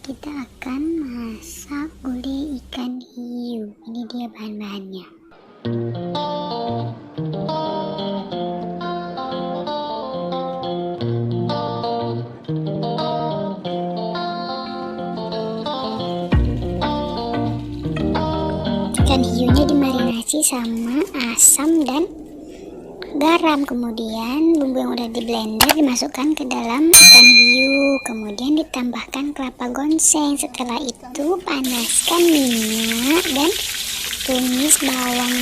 kita akan masak gulai ikan hiu. Ini dia bahan-bahannya. Ikan hiunya dimarinasi sama asam dan garam, kemudian bumbu yang udah di blender dimasukkan ke dalam ikan hiu, kemudian ditambahkan kelapa gonseng. Setelah itu panaskan minyak dan tumis bawang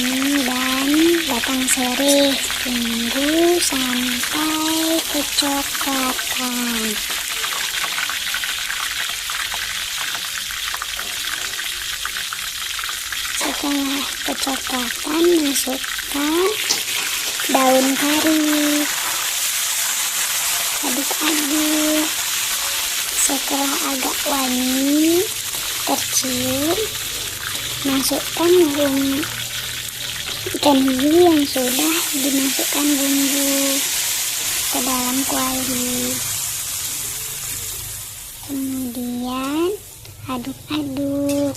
dan batang serai, tunggu sampai kecoklatan. Setelah kecoklatan, masukkan daun kari, aduk-aduk. Setelah agak wangi tercium, masukkan ikan hiu yang sudah dimasukkan bumbu ke dalam kuali, kemudian aduk-aduk.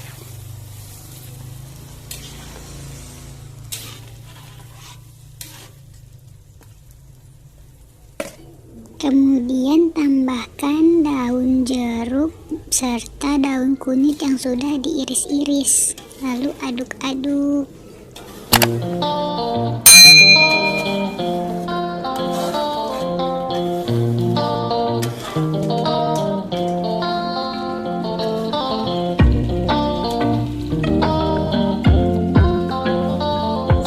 Kemudian tambahkan daun jeruk serta daun kunyit yang sudah diiris-iris, lalu aduk-aduk.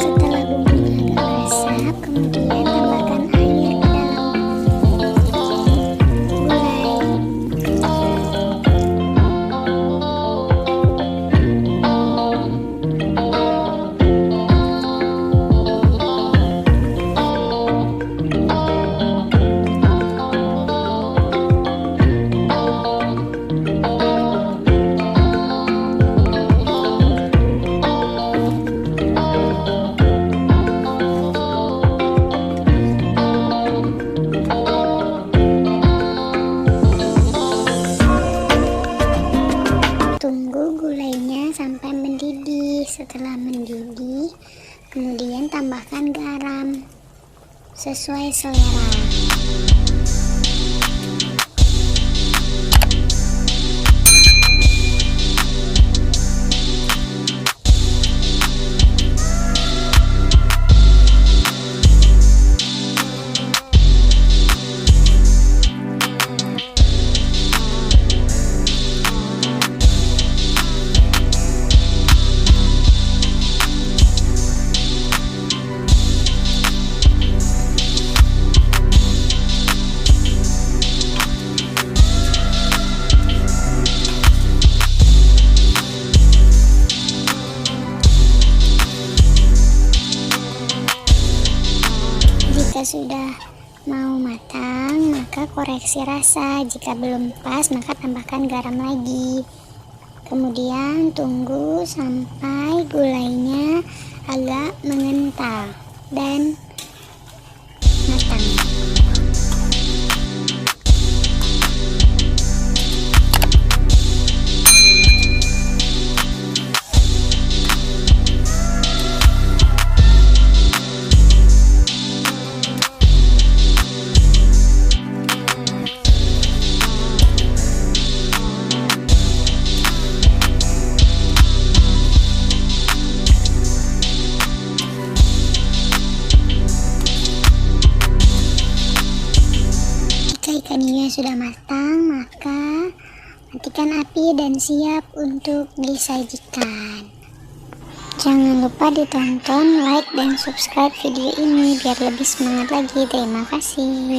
Setelah bumbunya agak resap, kemudian tambahkan air ke dalam sampai mendidih. Setelah mendidih, kemudian tambahkan garam sesuai selera. Jika sudah mau matang, maka koreksi rasa. Jika belum pas, maka tambahkan garam lagi. Kemudian tunggu sampai gulainya agak mengental dan matang. Ikan hiu yang sudah matang, maka matikan api dan siap untuk disajikan. Jangan lupa ditonton, like, dan subscribe video ini biar lebih semangat lagi. Terima kasih.